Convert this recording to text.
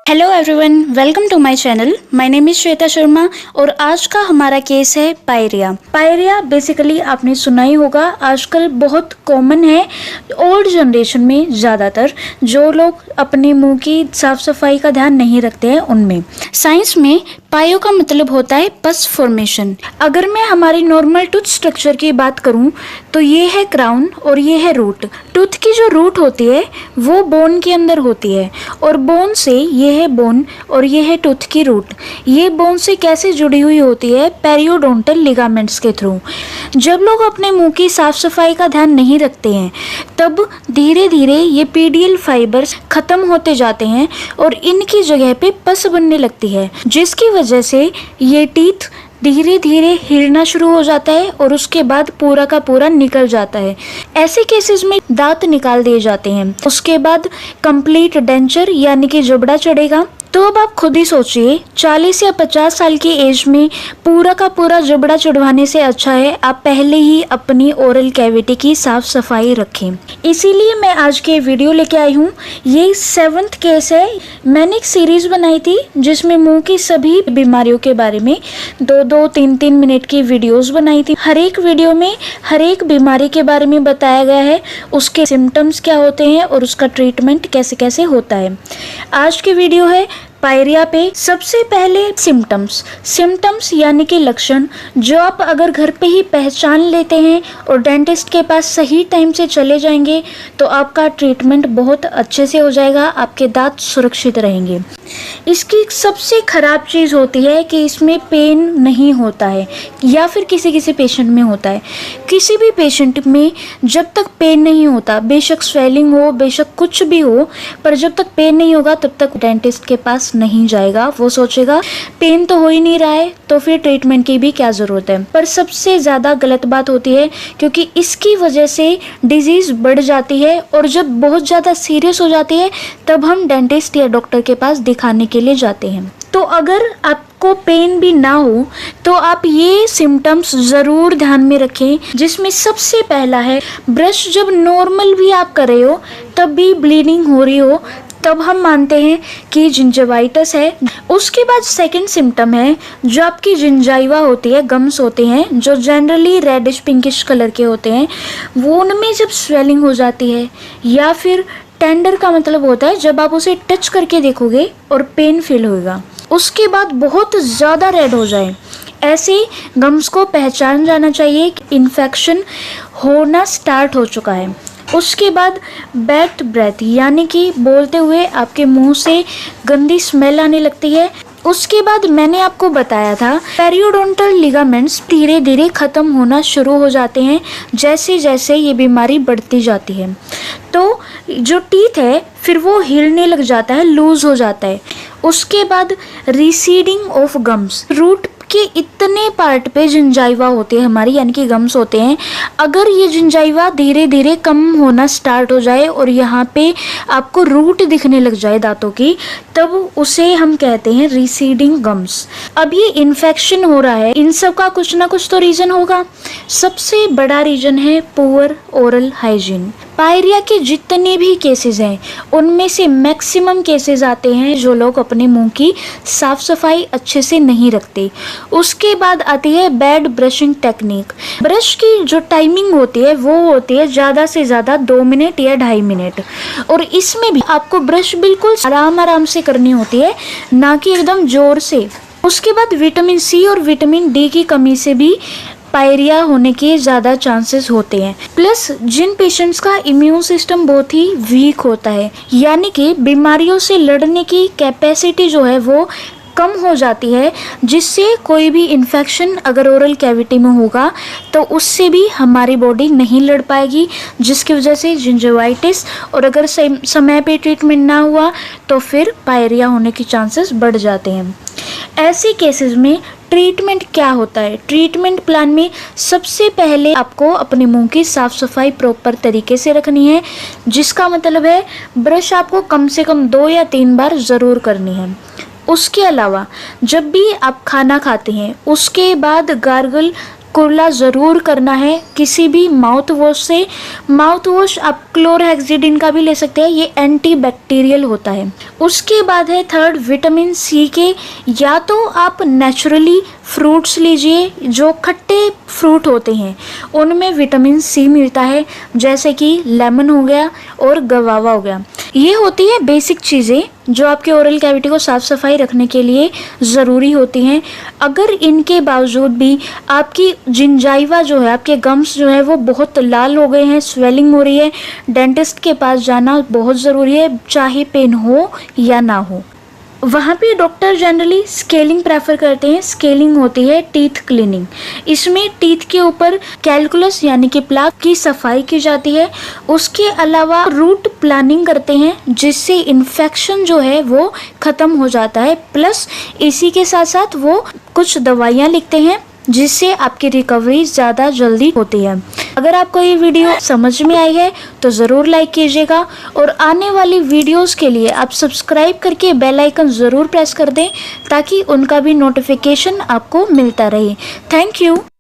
Hello everyone, welcome to my channel. My name is Shweta Sharma और आज का हमारा केस है पायरिया। पायरिया बेसिकली आपने सुना ही होगा, आजकल बहुत कॉमन है ओल्ड जनरेशन में, ज़्यादातर जो लोग अपने मुंह की साफ सफाई का ध्यान नहीं रखते हैं उनमें। साइंस में पायो का मतलब होता है पस फॉर्मेशन। अगर मैं हमारी नॉर्मल टूथ स्ट्रक्चर की बात करूं तो ये है क्राउन और ये है रूट। टूथ की जो रूट होती है वो बोन के अंदर होती है और बोन से ये है बोन और ये है टूथ की रूट। ये बोन से कैसे जुड़ी हुई होती है? पेरियोडोंटल लिगामेंट्स के थ्रू। जब लोग अपने मुंह की साफ सफाई का ध्यान नहीं रखते हैं तब धीरे धीरे ये पीडियल फाइबर्स खत्म होते जाते हैं और इनकी जगह पे पस बनने लगती है, जिसकी वजह से ये टीथ धीरे धीरे हिलना शुरू हो जाता है और उसके बाद पूरा का पूरा निकल जाता है। ऐसे केसेस में दांत निकाल दिए जाते हैं। उसके बाद कंप्लीट डेंचर यानी कि जबड़ा चढ़ेगा। तो अब आप खुद ही सोचिए, 40 या 50 साल की एज में पूरा का पूरा जबड़ा चढ़वाने से अच्छा है आप पहले ही अपनी ओरल कैविटी की साफ सफाई रखें। इसीलिए मैं आज के वीडियो लेके आई हूँ। ये 7th केस है। मैंने एक सीरीज बनाई थी जिसमें मुंह की सभी बीमारियों के बारे में 2-2, 3-3 मिनट की वीडियोस बनाई थी। हर एक वीडियो में हर एक बीमारी के बारे में बताया गया है, उसके सिम्टम्स क्या होते हैं और उसका ट्रीटमेंट कैसे कैसे होता है। आज की वीडियो है पायरिया पे। सबसे पहले सिम्टम्स यानी कि लक्षण, जो आप अगर घर पे ही पहचान लेते हैं और डेंटिस्ट के पास सही टाइम से चले जाएंगे तो आपका ट्रीटमेंट बहुत अच्छे से हो जाएगा, आपके दांत सुरक्षित रहेंगे। इसकी सबसे खराब चीज़ होती है कि इसमें पेन नहीं होता है या फिर किसी किसी पेशेंट में होता है। किसी भी पेशेंट में जब तक पेन नहीं होता, बेशक स्वेलिंग हो, बेशक कुछ भी हो, पर जब तक पेन नहीं होगा तब तक डेंटिस्ट के पास नहीं जाएगा। वो सोचेगा पेन तो हो ही नहीं रहा है तो फिर ट्रीटमेंट की भी क्या ज़रूरत है। पर सबसे ज़्यादा गलत बात होती है क्योंकि इसकी वजह से डिजीज़ बढ़ जाती है और जब बहुत ज़्यादा सीरियस हो जाती है तब हम डेंटिस्ट या डॉक्टर के पास दिखाने के लिए जाते हैं। तो अगर आपको पेन भी ना हो तो आप ये सिम्टम्स ज़रूर ध्यान में रखें, जिसमें सबसे पहला है ब्रश जब नॉर्मल भी आप कर रहे हो तब भी ब्लीडिंग हो रही हो, तब हम मानते हैं कि जिंजवाइटिस है। उसके बाद सेकंड सिम्टम है जो आपकी जिंजाइवा होती है, गम्स होते हैं जो जनरली रेडिश पिंकिश कलर के होते हैं, वो उनमें जब स्वेलिंग हो जाती है या फिर टेंडर का मतलब होता है जब आप उसे टच करके देखोगे और पेन फील होगा। उसके बाद बहुत ज़्यादा रेड हो जाए, ऐसे गम्स को पहचान जाना चाहिए कि इन्फेक्शन होना स्टार्ट हो चुका है। उसके बाद बैड ब्रेथ यानी कि बोलते हुए आपके मुंह से गंदी स्मेल आने लगती है। उसके बाद मैंने आपको बताया था पेरियोडोंटल लिगामेंट्स धीरे धीरे ख़त्म होना शुरू हो जाते हैं जैसे जैसे ये बीमारी बढ़ती जाती है। तो जो टीथ है फिर वो हिलने लग जाता है, लूज हो जाता है। उसके बाद रिसीडिंग ऑफ गम्स, रूट के इतने पार्ट पे जिंजाइवा होती है हमारी यानी कि गम्स होते हैं। अगर ये जिंजाइवा धीरे धीरे कम होना स्टार्ट हो जाए और यहाँ पे आपको रूट दिखने लग जाए दांतों की, तब उसे हम कहते हैं रिसीडिंग गम्स। अब ये इन्फेक्शन हो रहा है, इन सब का कुछ ना कुछ तो रीज़न होगा। सबसे बड़ा रीज़न है पुअर ओरल हाइजीन। पायरिया के जितने भी केसेस हैं उनमें से मैक्सिमम केसेस आते हैं जो लोग अपने मुंह की साफ सफाई अच्छे से नहीं रखते। उसके बाद आती है बैड ब्रशिंग टेक्निक। ब्रश की जो टाइमिंग होती है वो होती है ज़्यादा से ज़्यादा 2 मिनट या 2.5 मिनट, और इसमें भी आपको ब्रश बिल्कुल आराम आराम से करनी होती है, ना कि एकदम ज़ोर से। उसके बाद विटामिन सी और विटामिन डी की कमी से भी पायरिया होने के ज़्यादा चांसेस होते हैं। प्लस जिन पेशेंट्स का इम्यून सिस्टम बहुत ही वीक होता है यानी कि बीमारियों से लड़ने की कैपेसिटी जो है वो कम हो जाती है, जिससे कोई भी इन्फेक्शन अगर ओरल कैविटी में होगा तो उससे भी हमारी बॉडी नहीं लड़ पाएगी, जिसकी वजह से जिंजवाइटिस और अगर समय पे ट्रीटमेंट ना हुआ तो फिर पायरिया होने के चांसेस बढ़ जाते हैं। ऐसे केसेस में ट्रीटमेंट क्या होता है? ट्रीटमेंट प्लान में सबसे पहले आपको अपने मुंह की साफ सफाई प्रॉपर तरीके से रखनी है, जिसका मतलब है ब्रश आपको कम से कम 2 या 3 बार ज़रूर करनी है। उसके अलावा जब भी आप खाना खाते हैं उसके बाद गार्गल कुरला ज़रूर करना है किसी भी माउथ वॉश से। माउथ वॉश आप क्लोरहेक्सिडिन का भी ले सकते हैं, ये एंटी बैक्टीरियल होता है। उसके बाद है थर्ड विटामिन सी के, या तो आप नेचुरली फ्रूट्स लीजिए, जो खट्टे फ्रूट होते हैं उनमें विटामिन सी मिलता है, जैसे कि लेमन हो गया और गवावा हो गया। ये होती है बेसिक चीज़ें जो आपके ओरल कैविटी को साफ़ सफाई रखने के लिए ज़रूरी होती हैं। अगर इनके बावजूद भी आपकी जिंजाइवा जो है, आपके गम्स जो है वो बहुत लाल हो गए हैं, स्वेलिंग हो रही है, डेंटिस्ट के पास जाना बहुत ज़रूरी है, चाहे पेन हो या ना हो। वहाँ पे डॉक्टर जनरली स्केलिंग प्रेफर करते हैं। स्केलिंग होती है टीथ क्लीनिंग। इसमें टीथ के ऊपर कैलकुलस यानी कि प्लाक की सफाई की जाती है। उसके अलावा रूट प्लानिंग करते हैं, जिससे इन्फेक्शन जो है वो ख़त्म हो जाता है। प्लस इसी के साथ साथ वो कुछ दवाइयाँ लिखते हैं, जिससे आपकी रिकवरी ज़्यादा जल्दी होती है। अगर आपको ये वीडियो समझ में आई है तो ज़रूर लाइक कीजिएगा, और आने वाली वीडियोस के लिए आप सब्सक्राइब करके बेल आइकन ज़रूर प्रेस कर दें, ताकि उनका भी नोटिफिकेशन आपको मिलता रहे। Thank you.